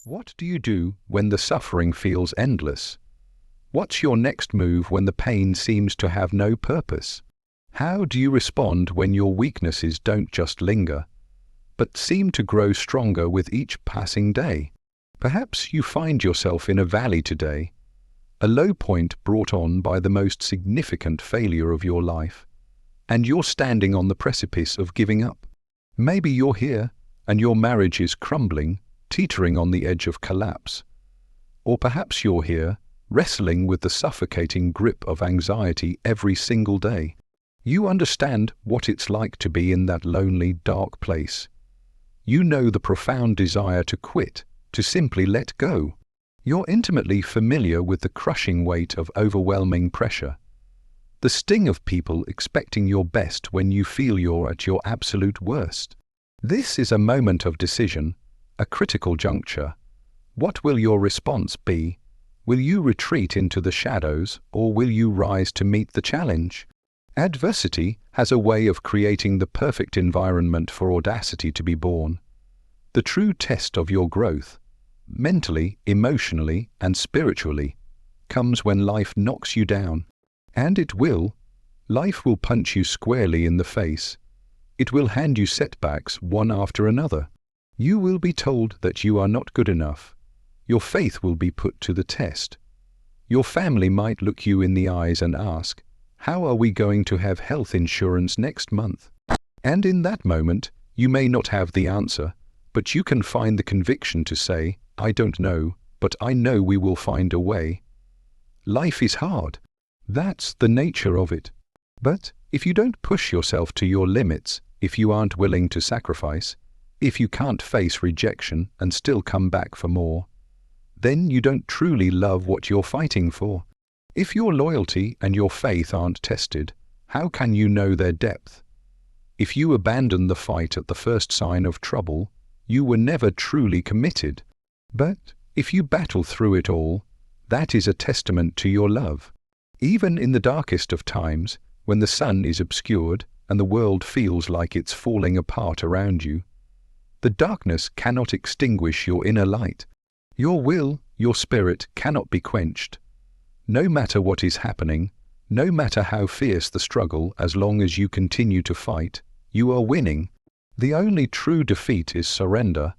What do you do when the suffering feels endless? What's your next move when the pain seems to have no purpose? How do you respond when your weaknesses don't just linger, but seem to grow stronger with each passing day? Perhaps you find yourself in a valley today, a low point brought on by the most significant failure of your life, and you're standing on the precipice of giving up. Maybe you're here, and your marriage is crumbling, teetering on the edge of collapse. Or perhaps you're here, wrestling with the suffocating grip of anxiety every single day. You understand what it's like to be in that lonely, dark place. You know the profound desire to quit, to simply let go. You're intimately familiar with the crushing weight of overwhelming pressure, the sting of people expecting your best when you feel you're at your absolute worst. This is a moment of decision, a critical juncture. What will your response be? Will you retreat into the shadows, or will you rise to meet the challenge? Adversity has a way of creating the perfect environment for audacity to be born. The true test of your growth, mentally, emotionally, and spiritually, comes when life knocks you down. And it will. Life will punch you squarely in the face. It will hand you setbacks one after another. You will be told that you are not good enough. Your faith will be put to the test. Your family might look you in the eyes and ask, "How are we going to have health insurance next month?" And in that moment, you may not have the answer, but you can find the conviction to say, "I don't know, but I know we will find a way." Life is hard. That's the nature of it. But if you don't push yourself to your limits, if you aren't willing to sacrifice, if you can't face rejection and still come back for more, then you don't truly love what you're fighting for. If your loyalty and your faith aren't tested, how can you know their depth? If you abandon the fight at the first sign of trouble, you were never truly committed. But if you battle through it all, that is a testament to your love. Even in the darkest of times, when the sun is obscured and the world feels like it's falling apart around you, the darkness cannot extinguish your inner light. Your will, your spirit cannot be quenched. No matter what is happening, no matter how fierce the struggle, as long as you continue to fight, you are winning. The only true defeat is surrender.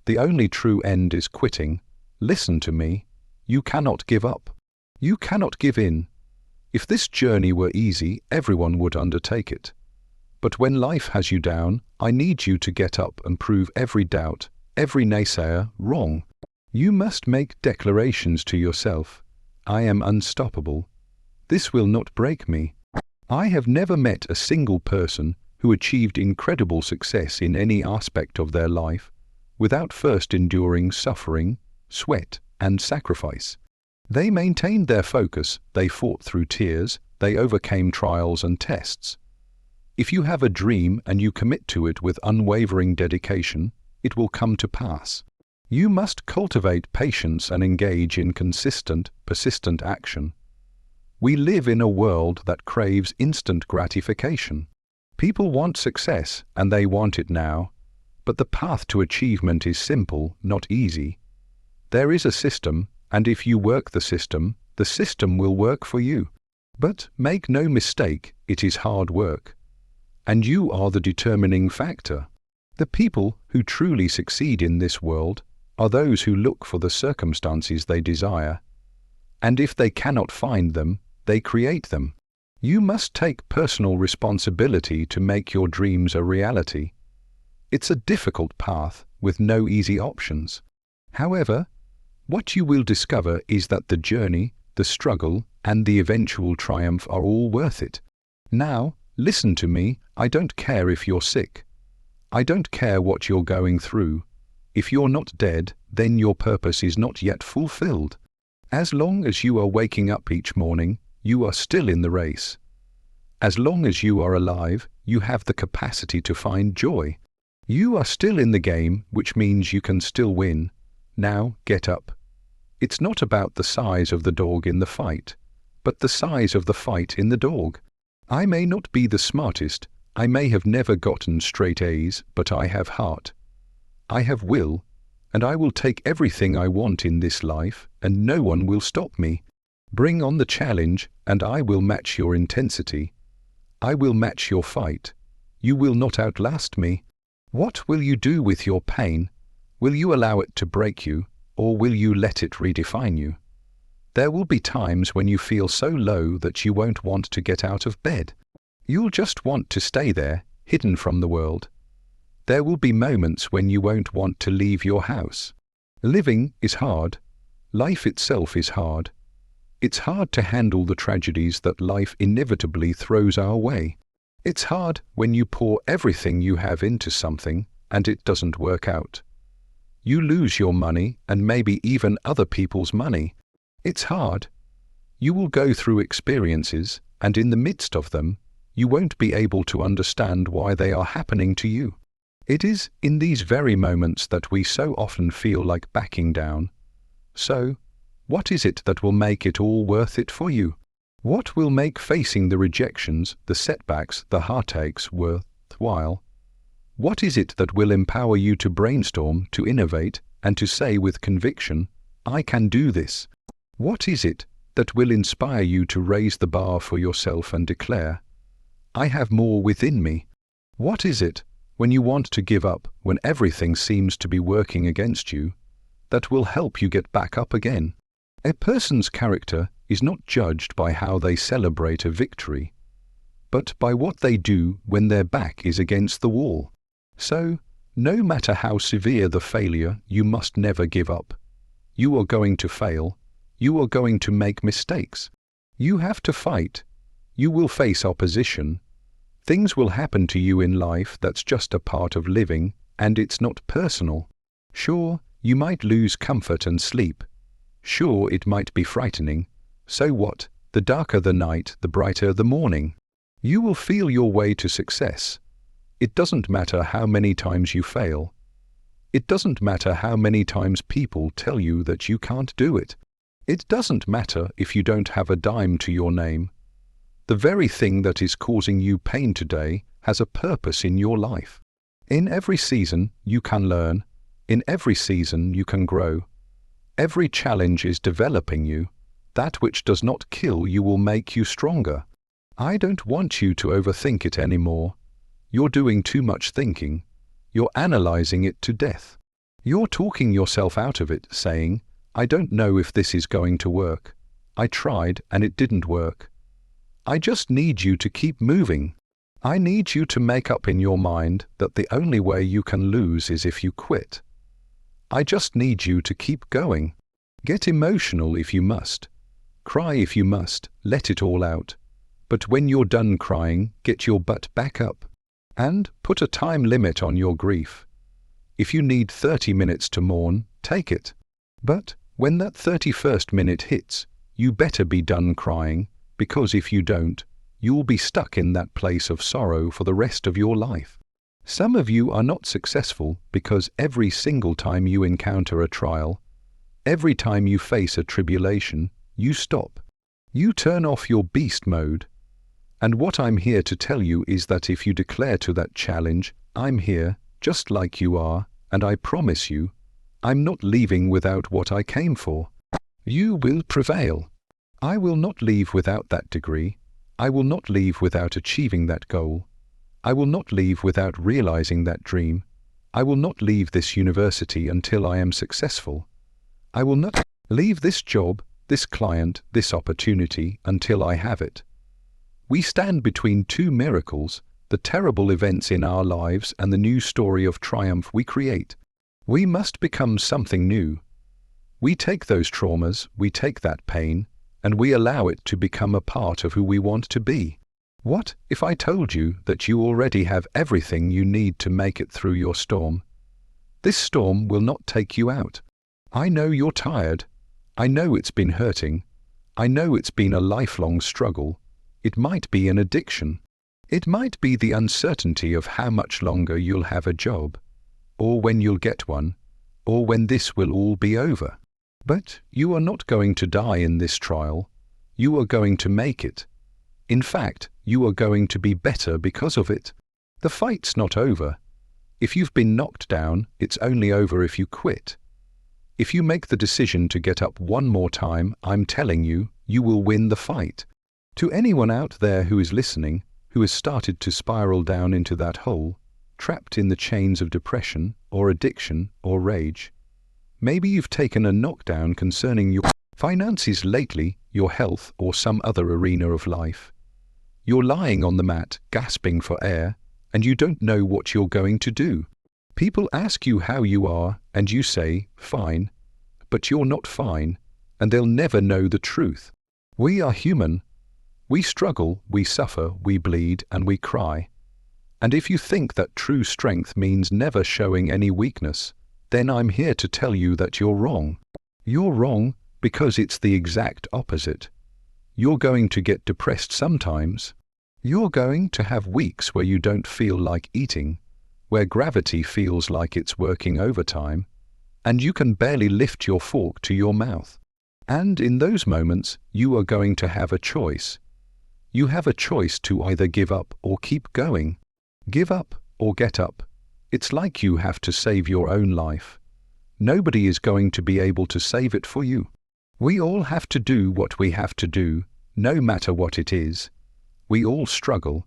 The only true end is quitting. Listen to me. You cannot give up. You cannot give in. If this journey were easy, everyone would undertake it. But when life has you down, I need you to get up and prove every doubt, every naysayer, wrong. You must make declarations to yourself. I am unstoppable. This will not break me. I have never met a single person who achieved incredible success in any aspect of their life without first enduring suffering, sweat, and sacrifice. They maintained their focus, they fought through tears, they overcame trials and tests. If you have a dream and you commit to it with unwavering dedication, it will come to pass. You must cultivate patience and engage in consistent, persistent action. We live in a world that craves instant gratification. People want success, and they want it now. But the path to achievement is simple, not easy. There is a system, and if you work the system will work for you. But make no mistake, it is hard work. And you are the determining factor. The people who truly succeed in this world are those who look for the circumstances they desire. And if they cannot find them, they create them. You must take personal responsibility to make your dreams a reality. It's a difficult path with no easy options. However, what you will discover is that the journey, the struggle, and the eventual triumph are all worth it. Now, listen to me. I don't care if you're sick. I don't care what you're going through. If you're not dead, then your purpose is not yet fulfilled. As long as you are waking up each morning, you are still in the race. As long as you are alive, you have the capacity to find joy. You are still in the game, which means you can still win. Now, get up. It's not about the size of the dog in the fight, but the size of the fight in the dog. I may not be the smartest, I may have never gotten straight A's, but I have heart. I have will, and I will take everything I want in this life, and no one will stop me. Bring on the challenge, and I will match your intensity. I will match your fight. You will not outlast me. What will you do with your pain? Will you allow it to break you, or will you let it redefine you? There will be times when you feel so low that you won't want to get out of bed. You'll just want to stay there, hidden from the world. There will be moments when you won't want to leave your house. Living is hard. Life itself is hard. It's hard to handle the tragedies that life inevitably throws our way. It's hard when you pour everything you have into something and it doesn't work out. You lose your money and maybe even other people's money. It's hard. You will go through experiences, and in the midst of them, you won't be able to understand why they are happening to you. It is in these very moments that we so often feel like backing down. So, what is it that will make it all worth it for you? What will make facing the rejections, the setbacks, the heartaches worthwhile? What is it that will empower you to brainstorm, to innovate, and to say with conviction, I can do this? What is it that will inspire you to raise the bar for yourself and declare, I have more within me? What is it, when you want to give up, when everything seems to be working against you, that will help you get back up again? A person's character is not judged by how they celebrate a victory, but by what they do when their back is against the wall. So, no matter how severe the failure, you must never give up. You are going to fail. You are going to make mistakes. You have to fight. You will face opposition. Things will happen to you in life that's just a part of living, and it's not personal. Sure, you might lose comfort and sleep. Sure, it might be frightening. So what? The darker the night, the brighter the morning. You will feel your way to success. It doesn't matter how many times you fail. It doesn't matter how many times people tell you that you can't do it. It doesn't matter if you don't have a dime to your name. The very thing that is causing you pain today has a purpose in your life. In every season, you can learn. In every season, you can grow. Every challenge is developing you. That which does not kill you will make you stronger. I don't want you to overthink it anymore. You're doing too much thinking. You're analyzing it to death. You're talking yourself out of it, saying, I don't know if this is going to work. I tried and it didn't work. I just need you to keep moving. I need you to make up in your mind that the only way you can lose is if you quit. I just need you to keep going. Get emotional if you must. Cry if you must, let it all out. But when you're done crying, get your butt back up. And put a time limit on your grief. If you need 30 minutes to mourn, take it. But when that 31st minute hits, you better be done crying, because if you don't, you'll be stuck in that place of sorrow for the rest of your life. Some of you are not successful because every single time you encounter a trial, every time you face a tribulation, you stop. You turn off your beast mode. And what I'm here to tell you is that if you declare to that challenge, I'm here, just like you are, and I promise you, I'm not leaving without what I came for. You will prevail. I will not leave without that degree. I will not leave without achieving that goal. I will not leave without realizing that dream. I will not leave this university until I am successful. I will not leave this job, this client, this opportunity until I have it. We stand between two miracles, the terrible events in our lives and the new story of triumph we create. We must become something new. We take those traumas, we take that pain, and we allow it to become a part of who we want to be. What if I told you that you already have everything you need to make it through your storm? This storm will not take you out. I know you're tired. I know it's been hurting. I know it's been a lifelong struggle. It might be an addiction. It might be the uncertainty of how much longer you'll have a job, or when you'll get one, or when this will all be over. But you are not going to die in this trial. You are going to make it. In fact, you are going to be better because of it. The fight's not over. If you've been knocked down, it's only over if you quit. If you make the decision to get up one more time, I'm telling you, you will win the fight. To anyone out there who is listening, who has started to spiral down into that hole, trapped in the chains of depression or addiction or rage, maybe you've taken a knockdown concerning your finances lately, your health, or some other arena of life. You're lying on the mat, gasping for air, and you don't know what you're going to do. People ask you how you are, and you say, fine, but you're not fine, and they'll never know the truth. We are human. We struggle, we suffer, we bleed, and we cry. And if you think that true strength means never showing any weakness, then I'm here to tell you that you're wrong. You're wrong because it's the exact opposite. You're going to get depressed sometimes. You're going to have weeks where you don't feel like eating, where gravity feels like it's working overtime, and you can barely lift your fork to your mouth. And in those moments, you are going to have a choice. You have a choice to either give up or keep going. Give up or get up. It's like you have to save your own life. Nobody is going to be able to save it for you. We all have to do what we have to do, no matter what it is. We all struggle.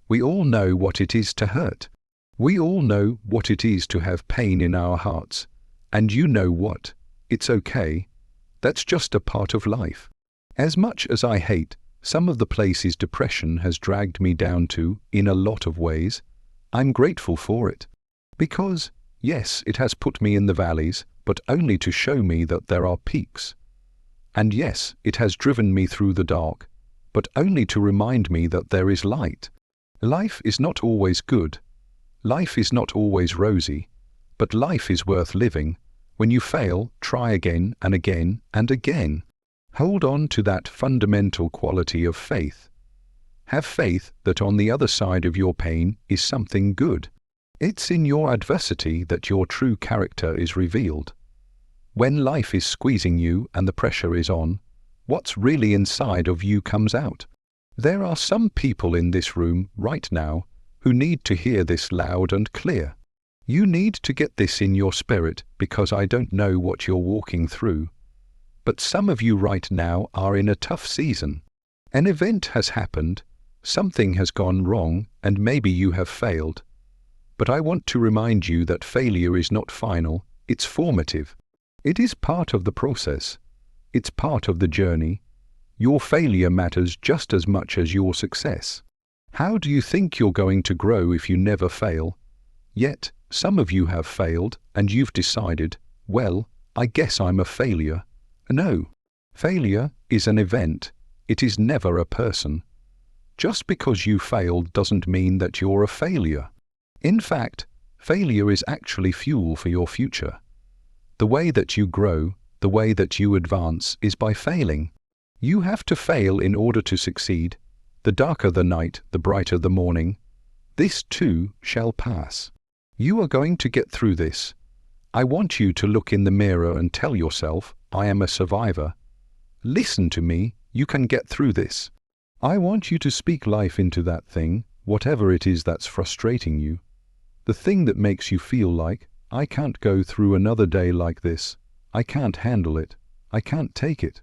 We all know what it is to hurt. We all know what it is to have pain in our hearts. And you know what? It's okay. That's just a part of life. As much as I hate some of the places depression has dragged me down to in a lot of ways, I'm grateful for it. Because, yes, it has put me in the valleys, but only to show me that there are peaks. And yes, it has driven me through the dark, but only to remind me that there is light. Life is not always good. Life is not always rosy, but life is worth living. When you fail, try again and again and again. Hold on to that fundamental quality of faith. Have faith that on the other side of your pain is something good. It's in your adversity that your true character is revealed. When life is squeezing you and the pressure is on, what's really inside of you comes out. There are some people in this room right now who need to hear this loud and clear. You need to get this in your spirit because I don't know what you're walking through. But some of you right now are in a tough season. An event has happened, something has gone wrong, and maybe you have failed. But I want to remind you that failure is not final, it's formative. It is part of the process. It's part of the journey. Your failure matters just as much as your success. How do you think you're going to grow if you never fail? Yet, some of you have failed, and you've decided, well, I guess I'm a failure. No. Failure is an event. It is never a person. Just because you failed doesn't mean that you're a failure. In fact, failure is actually fuel for your future. The way that you grow, the way that you advance is by failing. You have to fail in order to succeed. The darker the night, the brighter the morning. This too shall pass. You are going to get through this. I want you to look in the mirror and tell yourself, I am a survivor. Listen to me, you can get through this. I want you to speak life into that thing, whatever it is that's frustrating you. The thing that makes you feel like, I can't go through another day like this. I can't handle it. I can't take it.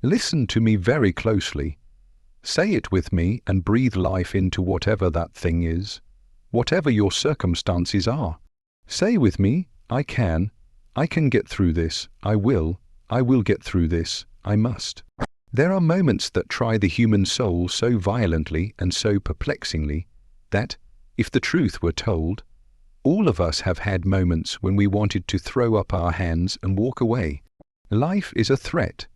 Listen to me very closely. Say it with me and breathe life into whatever that thing is. Whatever your circumstances are. Say with me, I can get through this, I will get through this, I must. There are moments that try the human soul so violently and so perplexingly that, if the truth were told, all of us have had moments when we wanted to throw up our hands and walk away. Life is a threat.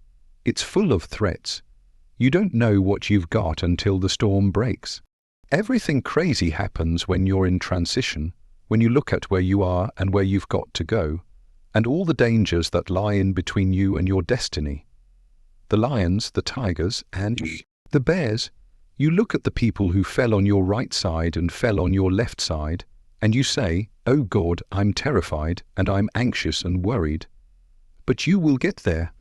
It's full of threats. You don't know what you've got until the storm breaks. Everything crazy happens when you're in transition, when you look at where you are and where you've got to go, and all the dangers that lie in between you and your destiny. The lions, the tigers, and the bears. You look at the people who fell on your right side and fell on your left side, and you say, oh God, I'm terrified and I'm anxious and worried. But you will get there.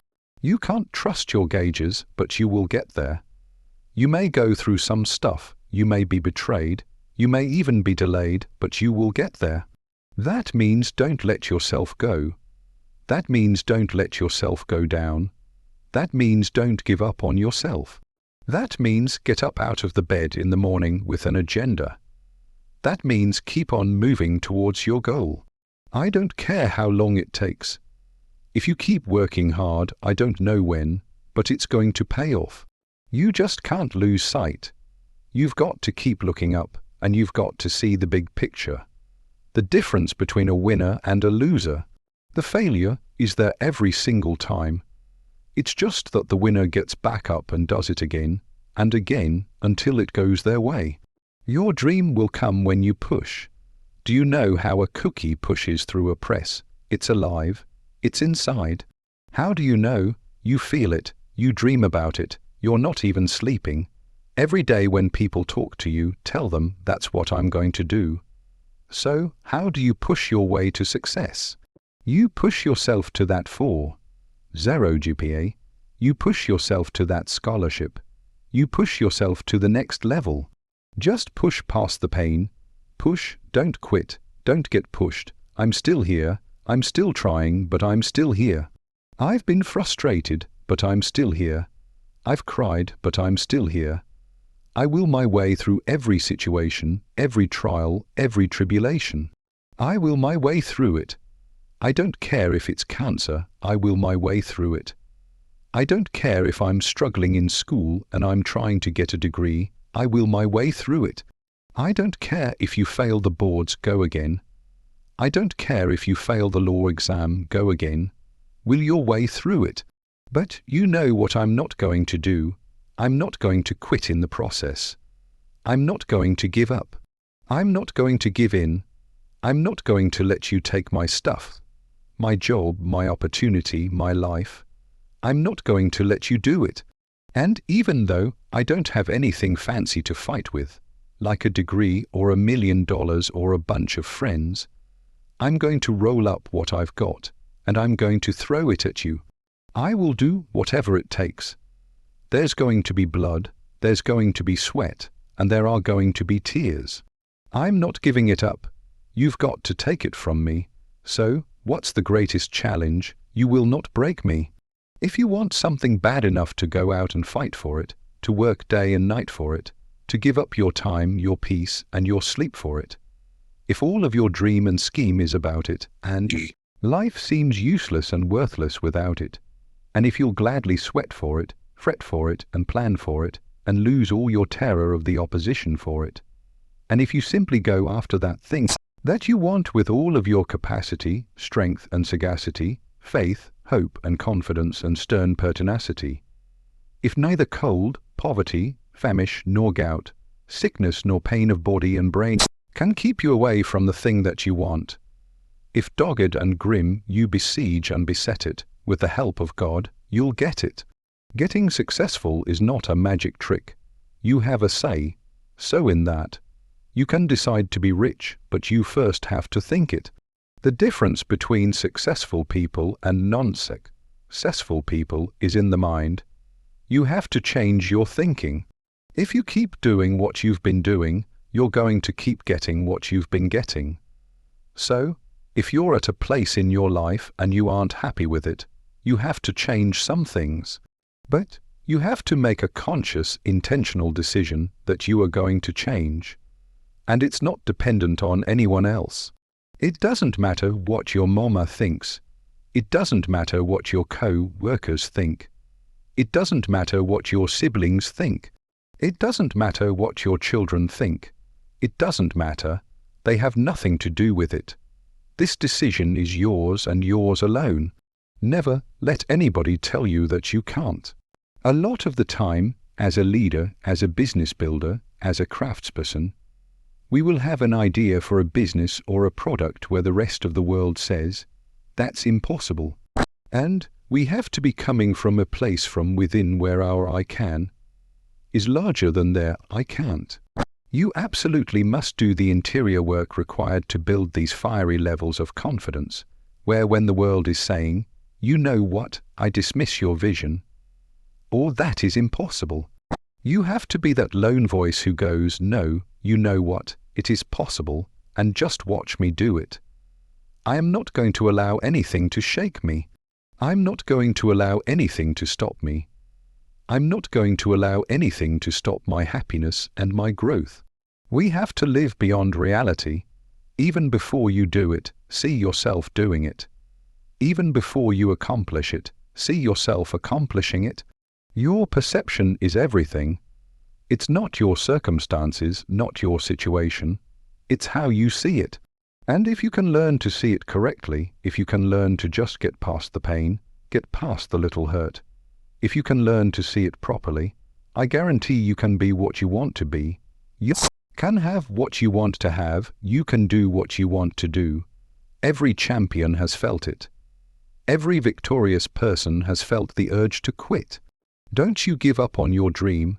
You can't trust your gauges, but you will get there. You may go through some stuff, you may be betrayed, you may even be delayed, but you will get there. That means don't let yourself go. That means don't let yourself go down. That means don't give up on yourself. That means get up out of the bed in the morning with an agenda. That means keep on moving towards your goal. I don't care how long it takes. If you keep working hard, I don't know when, but it's going to pay off. You just can't lose sight. You've got to keep looking up, and you've got to see the big picture. The difference between a winner and a loser. The failure is there every single time. It's just that the winner gets back up and does it again and again until it goes their way. Your dream will come when you push. Do you know how a cookie pushes through a press? It's alive. It's inside. How do you know? You feel it. You dream about it. You're not even sleeping. Every day when people talk to you, tell them that's what I'm going to do. So, how do you push your way to success? You push yourself to that 4.0 GPA. You push yourself to that scholarship. You push yourself to the next level. Just push past the pain. Push, don't quit, don't get pushed. I'm still here. I'm still trying, but I'm still here. I've been frustrated, but I'm still here. I've cried, but I'm still here. I will my way through every situation, every trial, every tribulation. I will my way through it. I don't care if it's cancer, I will my way through it. I don't care if I'm struggling in school and I'm trying to get a degree, I will my way through it. I don't care if you fail the boards, go again. I don't care if you fail the law exam, go again. Will your way through it. But you know what I'm not going to do. I'm not going to quit in the process. I'm not going to give up. I'm not going to give in. I'm not going to let you take my stuff, my job, my opportunity, my life. I'm not going to let you do it. And even though I don't have anything fancy to fight with, like a degree or $1 million or a bunch of friends, I'm going to roll up what I've got, and I'm going to throw it at you. I will do whatever it takes. There's going to be blood, there's going to be sweat, and there are going to be tears. I'm not giving it up. You've got to take it from me. So, what's the greatest challenge? You will not break me. If you want something bad enough to go out and fight for it, to work day and night for it, to give up your time, your peace, and your sleep for it. If all of your dream and scheme is about it, and life seems useless and worthless without it, and if you'll gladly sweat for it, fret for it, and plan for it, and lose all your terror of the opposition for it, and if you simply go after that thing that you want with all of your capacity, strength and sagacity, faith, hope and confidence and stern pertinacity, if neither cold, poverty, famish nor gout, sickness nor pain of body and brain can keep you away from the thing that you want, if dogged and grim you besiege and beset it, with the help of God, you'll get it. Getting successful is not a magic trick. You have a say, so in that. You can decide to be rich, but you first have to think it. The difference between successful people and non-successful people is in the mind. You have to change your thinking. If you keep doing what you've been doing, you're going to keep getting what you've been getting. So, if you're at a place in your life and you aren't happy with it, you have to change some things. But you have to make a conscious, intentional decision that you are going to change. And it's not dependent on anyone else. It doesn't matter what your mama thinks. It doesn't matter what your co-workers think. It doesn't matter what your siblings think. It doesn't matter what your children think. It doesn't matter. They have nothing to do with it. This decision is yours and yours alone. Never let anybody tell you that you can't. A lot of the time, as a leader, as a business builder, as a craftsperson, we will have an idea for a business or a product where the rest of the world says, that's impossible. And we have to be coming from a place from within where our I can is larger than their I can't. You absolutely must do the interior work required to build these fiery levels of confidence, where when the world is saying, you know what, I dismiss your vision, or that is impossible, you have to be that lone voice who goes, no, you know what, it is possible, and just watch me do it. I am not going to allow anything to shake me. I'm not going to allow anything to stop me. I'm not going to allow anything to stop my happiness and my growth. We have to live beyond reality. Even before you do it, see yourself doing it. Even before you accomplish it, see yourself accomplishing it. Your perception is everything. It's not your circumstances, not your situation. It's how you see it. And if you can learn to see it correctly, if you can learn to just get past the pain, get past the little hurt, if you can learn to see it properly, I guarantee you can be what you want to be. You can have what you want to have. You can do what you want to do. Every champion has felt it. Every victorious person has felt the urge to quit. Don't you give up on your dream.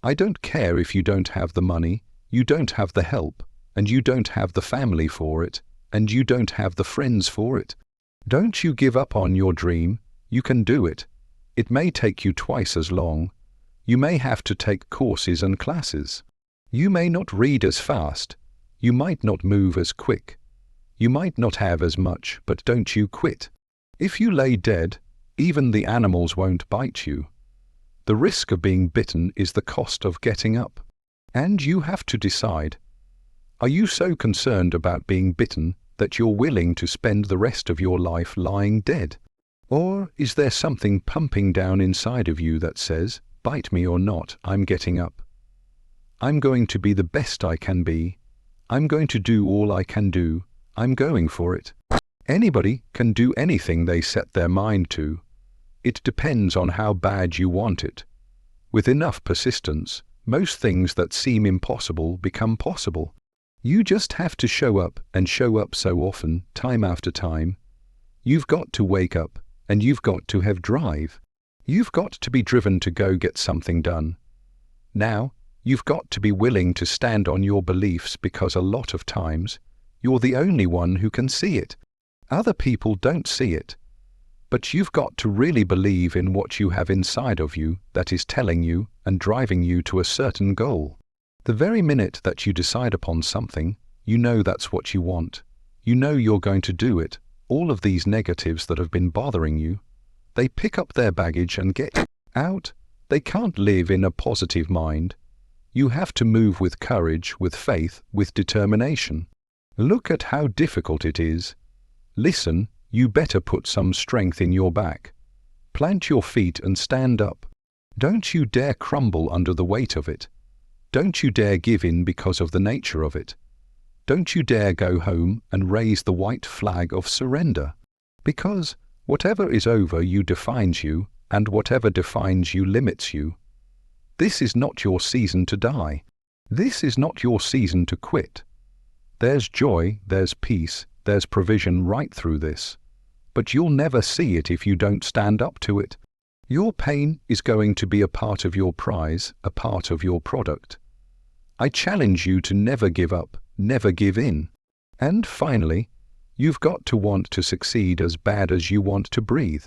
I don't care if you don't have the money, you don't have the help, and you don't have the family for it, and you don't have the friends for it. Don't you give up on your dream. You can do it. It may take you twice as long. You may have to take courses and classes. You may not read as fast. You might not move as quick. You might not have as much, but don't you quit. If you lay dead, even the animals won't bite you. The risk of being bitten is the cost of getting up. And you have to decide. Are you so concerned about being bitten that you're willing to spend the rest of your life lying dead? Or is there something pumping down inside of you that says, bite me or not, I'm getting up. I'm going to be the best I can be. I'm going to do all I can do. I'm going for it. Anybody can do anything they set their mind to. It depends on how bad you want it. With enough persistence, most things that seem impossible become possible. You just have to show up and show up so often, time after time. You've got to wake up, and you've got to have drive. You've got to be driven to go get something done. Now, you've got to be willing to stand on your beliefs because a lot of times, you're the only one who can see it. Other people don't see it. But you've got to really believe in what you have inside of you that is telling you and driving you to a certain goal. The very minute that you decide upon something, you know that's what you want. You know you're going to do it. All of these negatives that have been bothering you, they pick up their baggage and get out. They can't live in a positive mind. You have to move with courage, with faith, with determination. Look at how difficult it is. Listen, you better put some strength in your back. Plant your feet and stand up. Don't you dare crumble under the weight of it. Don't you dare give in because of the nature of it. Don't you dare go home and raise the white flag of surrender. Because whatever is over you defines you, and whatever defines you limits you. This is not your season to die. This is not your season to quit. There's joy, there's peace, there's provision right through this. But you'll never see it if you don't stand up to it. Your pain is going to be a part of your prize, a part of your product. I challenge you to never give up, never give in. And finally, you've got to want to succeed as bad as you want to breathe.